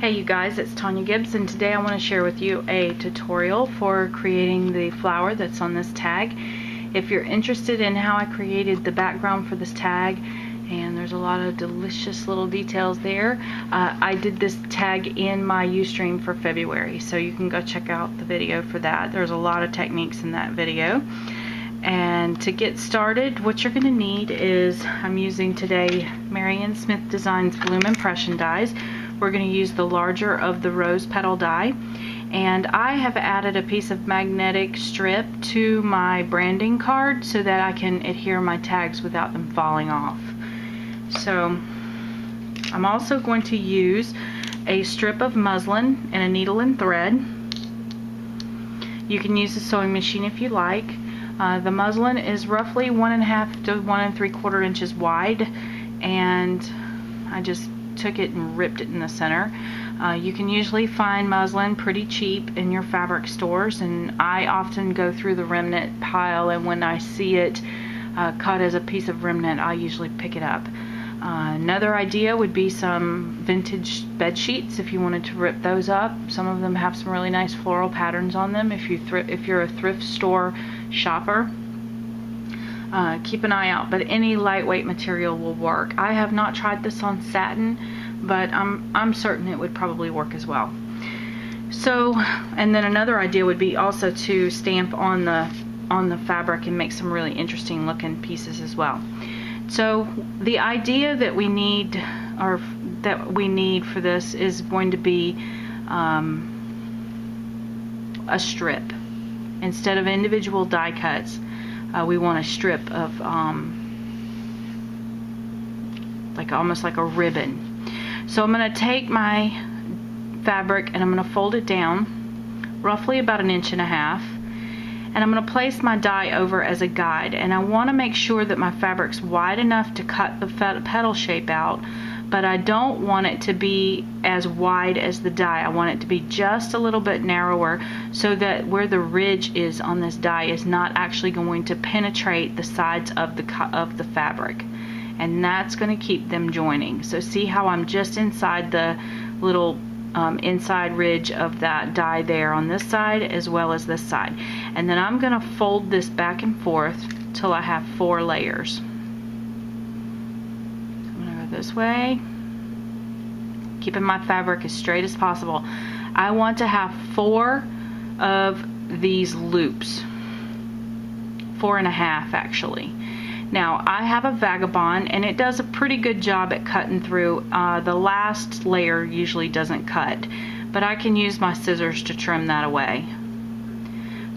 Hey you guys, it's Tonya Gibbs, and today I want to share with you a tutorial for creating the flower that's on this tag. If you're interested in how I created the background for this tag, and there's a lot of delicious little details there, I did this tag in my Ustream for February, so you can go check out the video for that. There's a lot of techniques in that video. And to get started, what you're going to need is, I'm using today Marion Smith Designs Bloom Impression dies. We're going to use the larger of the rose petal die, and I have added a piece of magnetic strip to my branding card so that I can adhere my tags without them falling off. So I'm also going to use a strip of muslin and a needle and thread. You can use a sewing machine if you like. The muslin is roughly 1.5 to 1 3/4 inches wide, and I just took it and ripped it in the center. You can usually find muslin pretty cheap in your fabric stores, and I often go through the remnant pile, and when I see it cut as a piece of remnant, I usually pick it up. Another idea would be some vintage bed sheets if you wanted to rip those up. Some of them have some really nice floral patterns on them. If you're a thrift store shopper, keep an eye out, but any lightweight material will work. I have not tried this on satin, but I'm certain it would probably work as well. So, and then another idea would be also to stamp on the fabric and make some really interesting looking pieces as well. So the idea that we need, for this is going to be a strip. Instead of individual die cuts, we want a strip of almost like a ribbon. So I'm going to take my fabric and I'm going to fold it down roughly about 1.5 inches, and I'm going to place my die over as a guide, and I want to make sure that my fabric's wide enough to cut the petal shape out, but I don't want it to be as wide as the die. I want it to be just a little bit narrower, so that where the ridge is on this die is not actually going to penetrate the sides of the fabric, and that's going to keep them joining. So see how I'm just inside the little inside ridge of that die there on this side as well as this side, and then I'm going to fold this back and forth till I have 4 layers. I'm going to go this way, keeping my fabric as straight as possible. I want to have 4 of these loops, 4.5 actually. Now I have a Vagabond, and it does a pretty good job at cutting through. The last layer usually doesn't cut, but I can use my scissors to trim that away.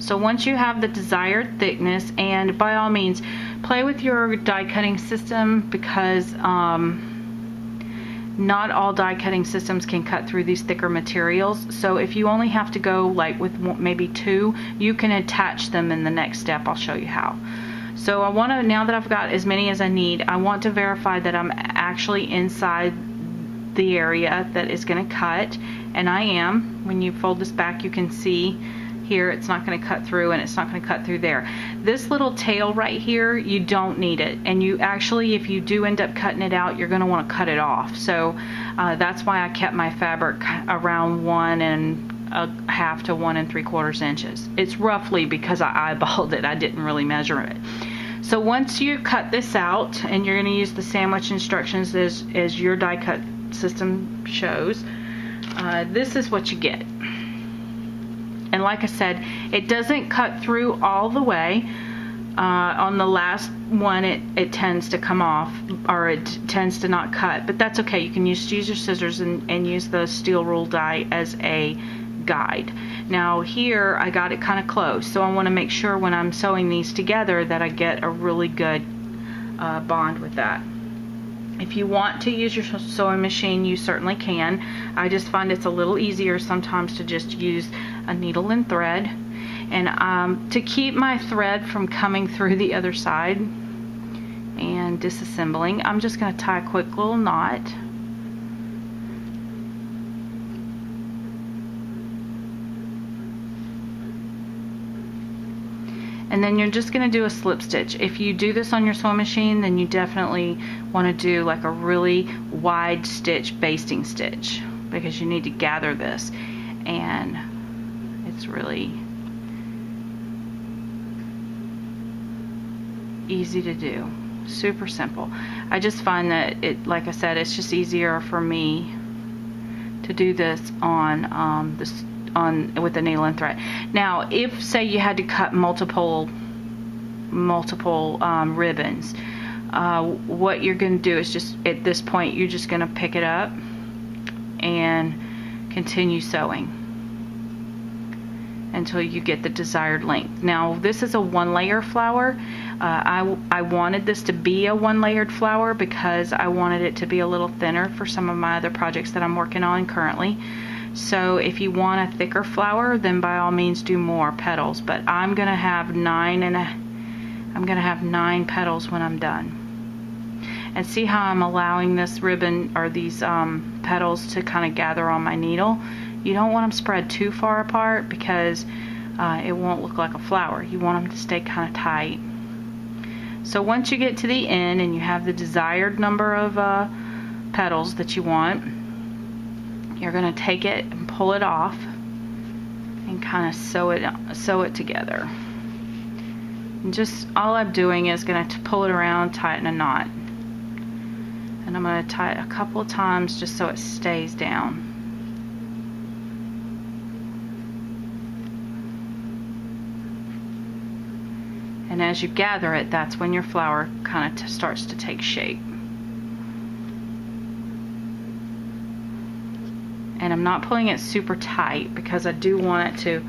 So once you have the desired thickness, and by all means play with your die cutting system, because not all die cutting systems can cut through these thicker materials. So if you only have to go like with maybe 2, you can attach them in the next step. I'll show you how. So I want to, now that I've got as many as I need, I want to verify that I'm actually inside the area that is going to cut, and I am. When you fold this back, you can see here it's not going to cut through, and it's not going to cut through there. This little tail right here, you don't need it, and you actually, if you do end up cutting it out, you're going to want to cut it off. So that's why I kept my fabric around 1.5 to 1 3/4 inches. It's roughly because I eyeballed it. I didn't really measure it. So once you cut this out, and you're going to use the sandwich instructions as your die cut system shows, this is what you get. And like I said, it doesn't cut through all the way. On the last one, it tends to come off, or it tends to not cut, but that's okay. You can use your scissors and use the steel rule die as a guide. Now here I got it kind of close, so I want to make sure when I'm sewing these together that I get a really good bond with that. If you want to use your sewing machine, you certainly can. I just find it's a little easier sometimes to just use a needle and thread, and to keep my thread from coming through the other side and disassembling, I'm just going to tie a quick little knot. And then you're just going to do a slip stitch. If you do this on your sewing machine, then you definitely want to do like a really wide stitch basting stitch, because you need to gather this, and it's really easy to do, super simple. I just find that it, like I said, it's just easier for me to do this on with a needle and thread. Now, if say you had to cut multiple ribbons, what you're going to do is just at this point you're just going to pick it up and continue sewing until you get the desired length. Now, this is a 1-layer flower. I wanted this to be a 1-layered flower because I wanted it to be a little thinner for some of my other projects that I'm working on currently. So if you want a thicker flower, then by all means do more petals, but I'm gonna have 9 petals when I'm done. And see how I'm allowing this ribbon or these petals to kind of gather on my needle. You don't want them spread too far apart because it won't look like a flower. You want them to stay kind of tight. So once you get to the end and you have the desired number of petals that you want, you're going to take it and pull it off and kind of sew it together. And just all I'm doing is going to pull it around, tie it in a knot. And I'm going to tie it a couple of times just so it stays down. And as you gather it, that's when your flower kind of starts to take shape. And I'm not pulling it super tight because I do want it to,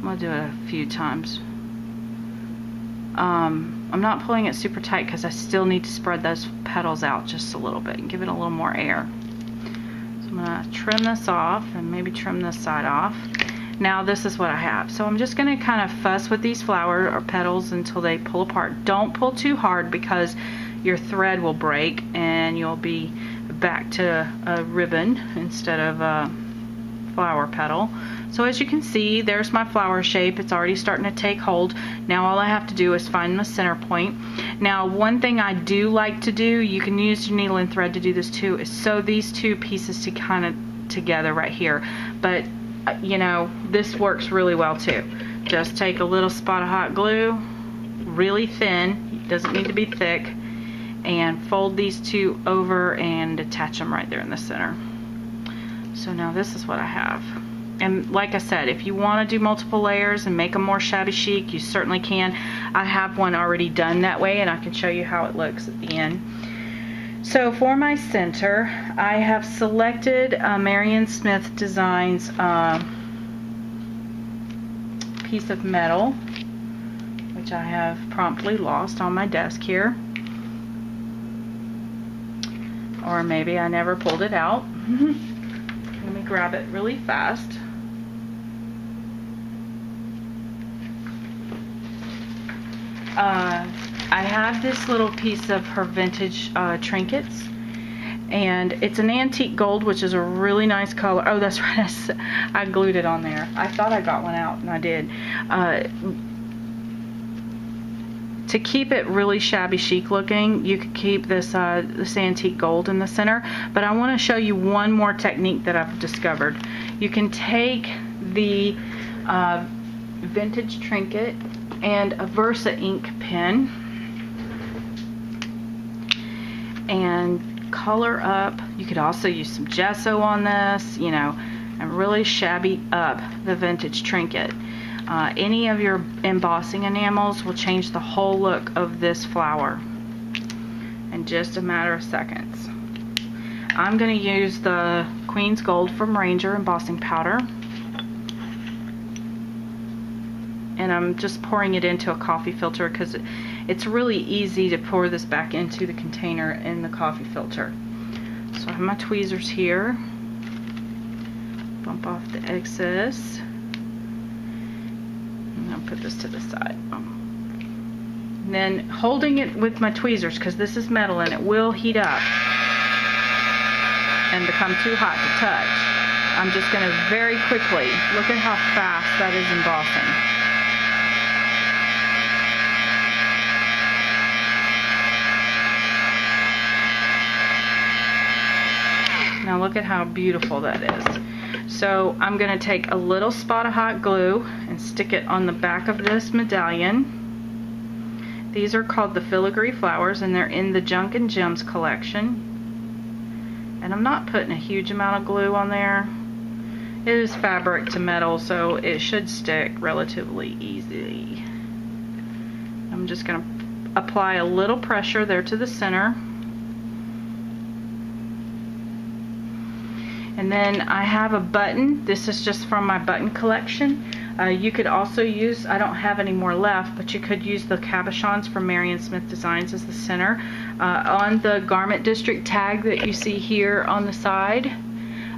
I'll do it a few times. I'm not pulling it super tight because I still need to spread those petals out just a little bit and give it a little more air. So I'm going to trim this off and maybe trim this side off. Now this is what I have. So I'm just going to kind of fuss with these flower or petals until they pull apart. Don't pull too hard because your thread will break and you'll be back to a ribbon instead of a flower petal. So as you can see, there's my flower shape. It's already starting to take hold. Now all I have to do is find the center point. Now one thing I do like to do, you can use your needle and thread to do this too, is sew these two pieces to kind of together right here. But you know, this works really well too. Just take a little spot of hot glue, really thin, it doesn't need to be thick, and fold these two over and attach them right there in the center. So now this is what I have. And like I said, if you want to do multiple layers and make them more shabby chic, you certainly can. I have one already done that way and I can show you how it looks at the end. So for my center, I have selected Marion Smith Designs piece of metal, which I have promptly lost on my desk here. Or maybe I never pulled it out. Let me grab it really fast. I have this little piece of her vintage trinkets, and it's an antique gold, which is a really nice color. Oh, that's right, I glued it on there. I thought I got one out, and I did. To keep it really shabby chic looking, you could keep this antique gold in the center, but I want to show you one more technique that I've discovered. You can take the vintage trinket and a Versa ink pen and color up. You could also use some gesso on this, you know, and really shabby up the vintage trinket. Any of your embossing enamels will change the whole look of this flower in just a matter of seconds. I'm going to use the Queen's Gold from Ranger embossing powder, and I'm just pouring it into a coffee filter because it's really easy to pour this back into the container in the coffee filter. So I have my tweezers here, bump off the excess. I'll put this to the side. And then holding it with my tweezers, because this is metal and it will heat up and become too hot to touch, I'm just going to very quickly, look at how fast that is embossing. Now look at how beautiful that is. So I'm going to take a little spot of hot glue and stick it on the back of this medallion. These are called the filigree flowers, and they're in the Junk and Gems collection. And I'm not putting a huge amount of glue on there. It is fabric to metal, so it should stick relatively easily. I'm just going to apply a little pressure there to the center. And then I have a button. This is just from my button collection. You could also use, I don't have any more left, but you could use the cabochons from Marion Smith Designs as the center. On the Garment District tag that you see here on the side,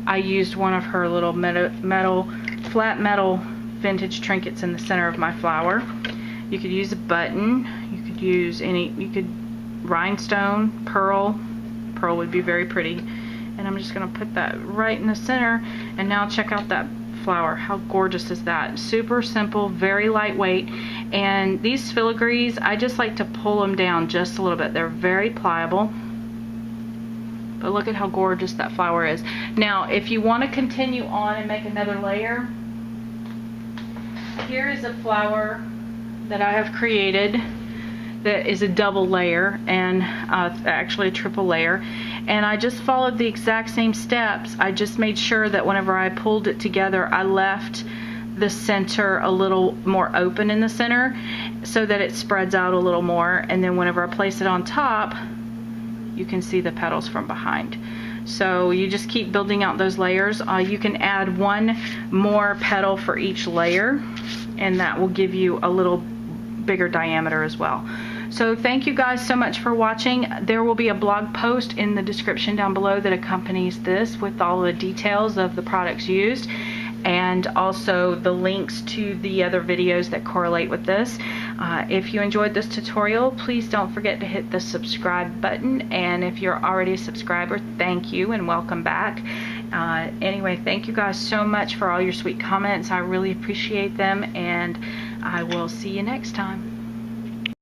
I used one of her little flat metal vintage trinkets in the center of my flower. You could use a button, you could use rhinestone, pearl would be very pretty. And I'm just going to put that right in the center. And now check out that flower. How gorgeous is that? Super simple, very lightweight. And these filigrees, I just like to pull them down just a little bit. They're very pliable. But look at how gorgeous that flower is. Now, if you want to continue on and make another layer, here is a flower that I have created that is a double layer, and actually a triple layer. And I just followed the exact same steps. I just made sure that whenever I pulled it together, I left the center a little more open in the center so that it spreads out a little more. And then whenever I place it on top, you can see the petals from behind. So you just keep building out those layers. You can add one more petal for each layer, and that will give you a little bigger diameter as well. So thank you guys so much for watching. There will be a blog post in the description down below that accompanies this with all the details of the products used, and also the links to the other videos that correlate with this. If you enjoyed this tutorial, please don't forget to hit the subscribe button, and if you're already a subscriber, thank you and welcome back. Anyway, thank you guys so much for all your sweet comments. I really appreciate them, and I will see you next time.